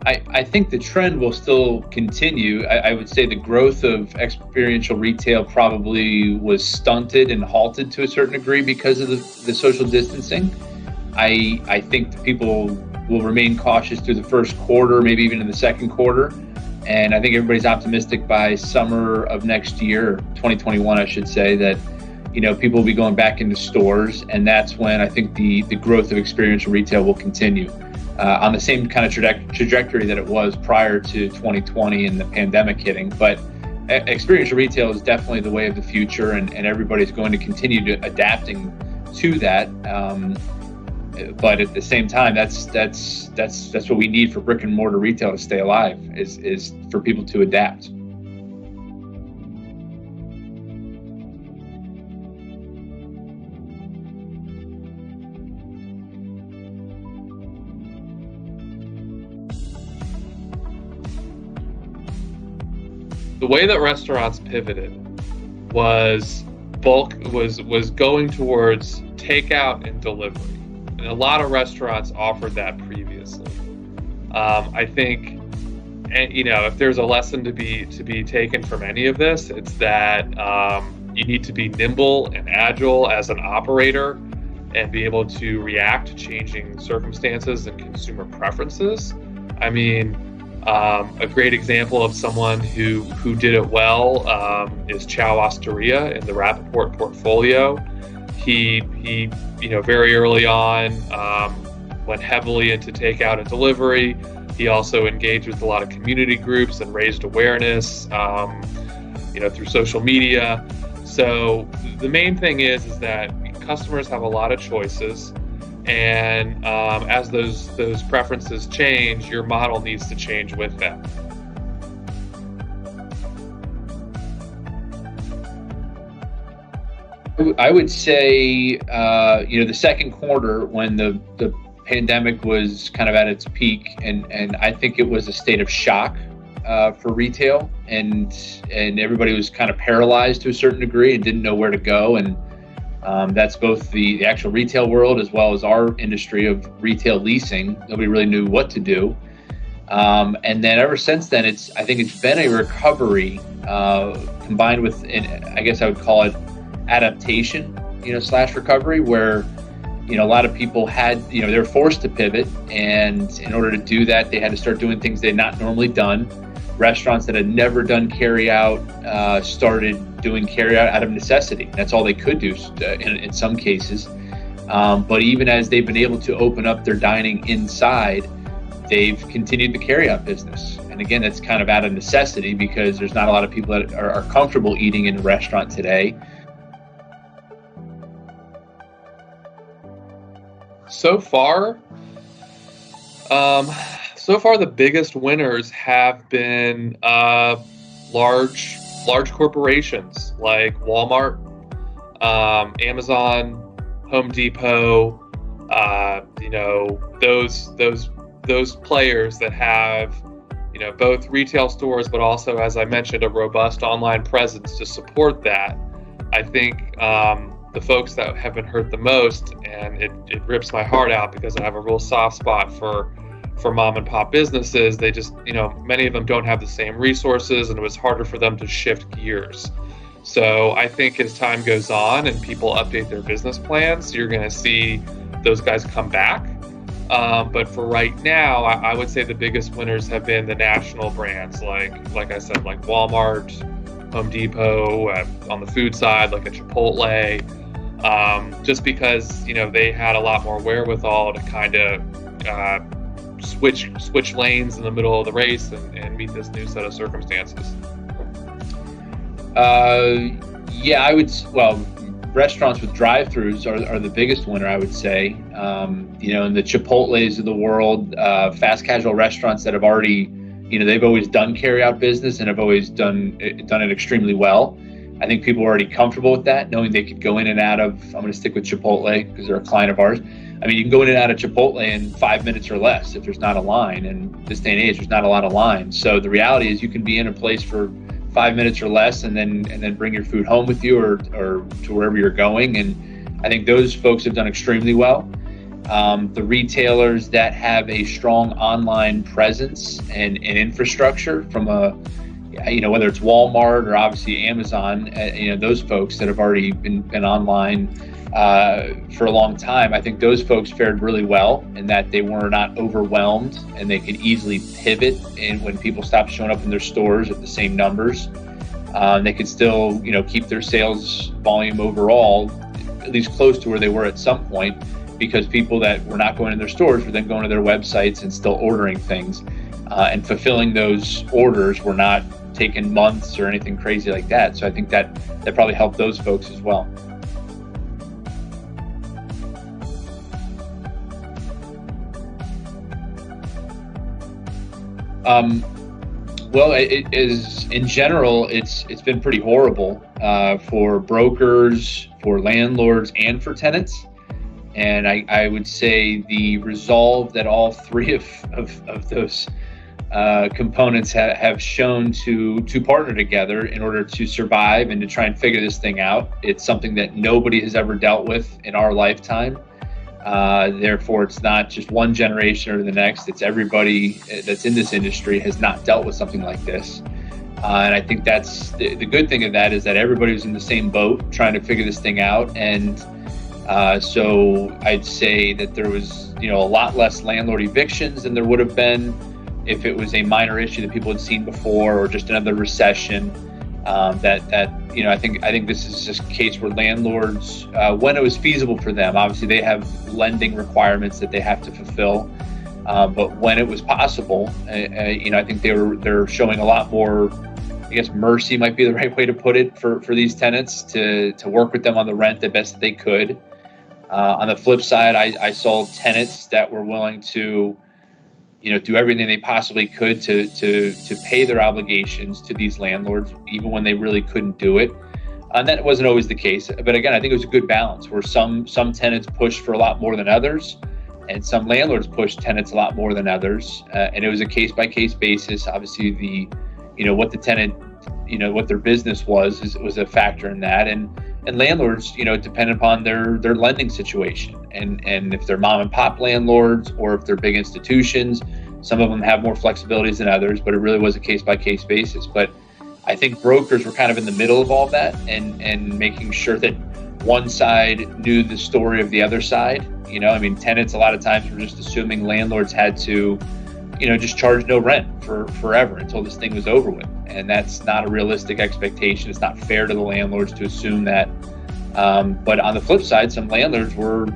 I think the trend will still continue. I would say the growth of experiential retail probably was stunted and halted to a certain degree because of the social distancing. I think the people will remain cautious through the first quarter, maybe even in the second quarter. And I think everybody's optimistic by summer of next year, 2021, I should say, that people will be going back into stores, and that's when I think the growth of experiential retail will continue on the same kind of trajectory that it was prior to 2020 and the pandemic hitting. But experiential retail is definitely the way of the future, and everybody's going to continue to adapting to that. But at the same time, that's what we need for brick and mortar retail to stay alive, is for people to adapt. The way that restaurants pivoted was going towards takeout and delivery. And a lot of restaurants offered that previously. I think, if there's a lesson to be taken from any of this, it's that you need to be nimble and agile as an operator and be able to react to changing circumstances and consumer preferences. I mean, a great example of someone who did it well is Chow Osteria in the Rappaport portfolio. He very early on went heavily into takeout and delivery. He also engaged with a lot of community groups and raised awareness, through social media. So the main thing is that customers have a lot of choices, and as those preferences change, your model needs to change with them. I would say, the second quarter, when the pandemic was kind of at its peak, and I think it was a state of shock for retail, and everybody was kind of paralyzed to a certain degree and didn't know where to go. And that's both the actual retail world as well as our industry of retail leasing. Nobody really knew what to do. And then ever since then, I think it's been a recovery combined with, I guess I would call it adaptation, / recovery, where, a lot of people had, they were forced to pivot. And in order to do that, they had to start doing things they'd not normally done. Restaurants that had never done carry out started doing carry out of necessity. That's all they could do in some cases. But even as they've been able to open up their dining inside, they've continued the carry out business. And again, that's kind of out of necessity because there's not a lot of people that are comfortable eating in a restaurant today. So far, the biggest winners have been large corporations like Walmart, Amazon, Home Depot. Those players that have both retail stores, but also, as I mentioned, a robust online presence to support that. I think the folks that have been hurt the most, and it rips my heart out because I have a real soft spot for mom and pop businesses. They just, many of them don't have the same resources, and it was harder for them to shift gears. So I think as time goes on and people update their business plans, you're going to see those guys come back. But for right now, I would say the biggest winners have been the national brands, like I said, like Walmart, Home Depot, on the food side, like a Chipotle, just because, they had a lot more wherewithal to kind of switch lanes in the middle of the race and meet this new set of circumstances. Restaurants with drive-thrus are the biggest winner, I would say. In the Chipotles of the world, fast casual restaurants that have already, they've always done carry-out business and have always done it extremely well. I think people are already comfortable with that, knowing they could go in and out of, I'm going to stick with Chipotle because they're a client of ours. I mean, you can go in and out of Chipotle in 5 minutes or less if there's not a line. And this day and age, there's not a lot of lines. So the reality is you can be in a place for 5 minutes or less and then bring your food home with you or to wherever you're going. And I think those folks have done extremely well. The retailers that have a strong online presence and infrastructure from whether it's Walmart or obviously Amazon, those folks that have already been online for a long time, I think those folks fared really well in that they were not overwhelmed and they could easily pivot. And when people stopped showing up in their stores at the same numbers, they could still, keep their sales volume overall at least close to where they were at some point, because people that were not going to their stores were then going to their websites and still ordering things, and fulfilling those orders were not taking months or anything crazy like that. So I think that probably helped those folks as well. Well, it is in general. It's been pretty horrible for brokers, for landlords, and for tenants. And I would say the resolve that all three of those components have shown to partner together in order to survive and to try and figure this thing out. It's something that nobody has ever dealt with in our lifetime. Therefore, it's not just one generation or the next. It's everybody that's in this industry has not dealt with something like this. And I think that's the good thing of that, is that everybody was in the same boat trying to figure this thing out. And so I'd say that there was, a lot less landlord evictions than there would have been if it was a minor issue that people had seen before, or just another recession. I think this is just a case where landlords, when it was feasible for them, obviously they have lending requirements that they have to fulfill. But when it was possible, I think they're showing a lot more, I guess mercy might be the right way to put it, for these tenants to work with them on the rent the best that they could. On the flip side, I saw tenants that were willing to, do everything they possibly could to pay their obligations to these landlords, even when they really couldn't do it. And that wasn't always the case. But again, I think it was a good balance where some tenants pushed for a lot more than others, and some landlords pushed tenants a lot more than others. And it was a case by case basis. Obviously, what the tenant, what their business was a factor in that. And landlords, depend upon their lending situation. And if they're mom and pop landlords, or if they're big institutions, some of them have more flexibilities than others, but it really was a case by case basis. But I think brokers were kind of in the middle of all that, and making sure that one side knew the story of the other side. Tenants a lot of times were just assuming landlords had to, just charge no rent for forever until this thing was over with. And that's not a realistic expectation. It's not fair to the landlords to assume that. But on the flip side, some landlords were,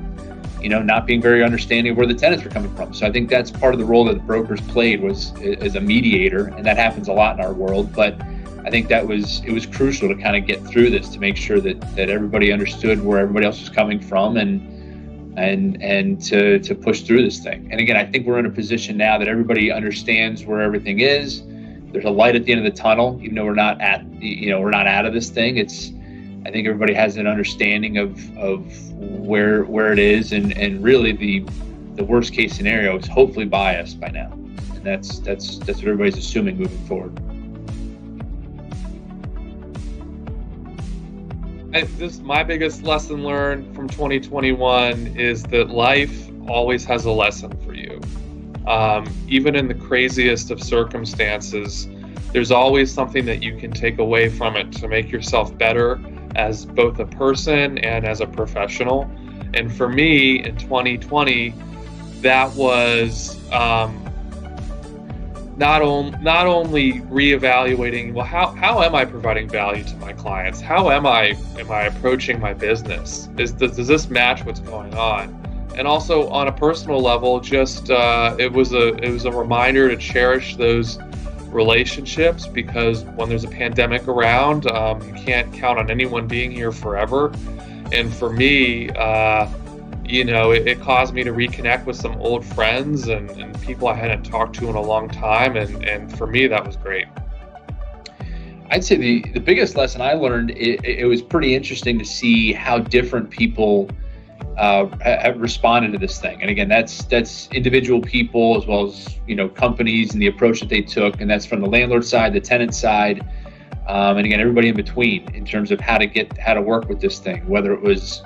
not being very understanding of where the tenants were coming from. So I think that's part of the role that the brokers played, was as a mediator, and that happens a lot in our world. But I think it was crucial to kind of get through this, to make sure that everybody understood where everybody else was coming from, and to push through this thing. And again, I think we're in a position now that everybody understands where everything is. There's a light at the end of the tunnel, even though we're not out of this thing. I think everybody has an understanding of where it is, and really the worst case scenario is hopefully biased by now. And that's what everybody's assuming moving forward. My biggest lesson learned from 2021 is that life always has a lesson for you. Even in the craziest of circumstances, there's always something that you can take away from it to make yourself better as both a person and as a professional. And for me in 2020, that was not only reevaluating, well, how am I providing value to my clients? How am I approaching my business? Does this match what's going on? And also on a personal level, just it was a reminder to cherish those relationships, because when there's a pandemic around, you can't count on anyone being here forever. And for me, it caused me to reconnect with some old friends and people I hadn't talked to in a long time. And for me, that was great. I'd say the biggest lesson I learned, it was pretty interesting to see how different people have responded to this thing. And again, that's individual people as well as companies and the approach that they took, and that's from the landlord side, the tenant side, and again everybody in between, in terms of how to work with this thing. Whether it was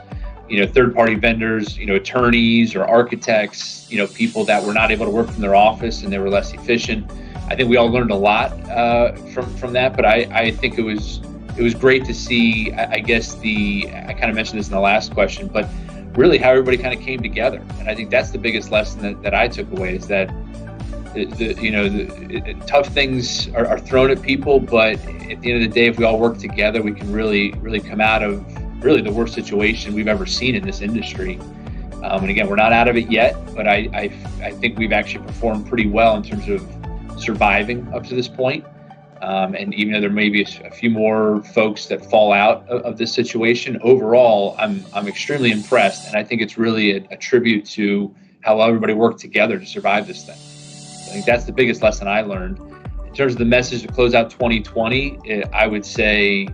third-party vendors, attorneys or architects, people that were not able to work from their office and they were less efficient. I think we all learned a lot from that, but I think it was great to see. I guess I kind of mentioned this in the last question, but really how everybody kind of came together, and I think that's the biggest lesson that I took away, is that tough things are thrown at people, but at the end of the day, if we all work together, we can really come out of really the worst situation we've ever seen in this industry. And again, we're not out of it yet, but I think we've actually performed pretty well in terms of surviving up to this point. And even though there may be a few more folks that fall out of this situation, overall, I'm extremely impressed, and I think it's really a tribute to how everybody worked together to survive this thing. I think that's the biggest lesson I learned. In terms of the message to close out 2020, I would say,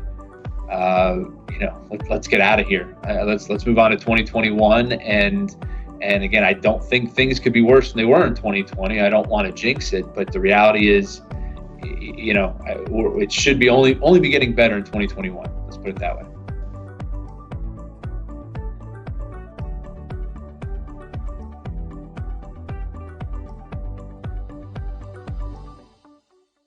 let's get out of here. Let's move on to 2021. And again, I don't think things could be worse than they were in 2020. I don't want to jinx it, but the reality is, it should be only be getting better in 2021. Let's put it that way.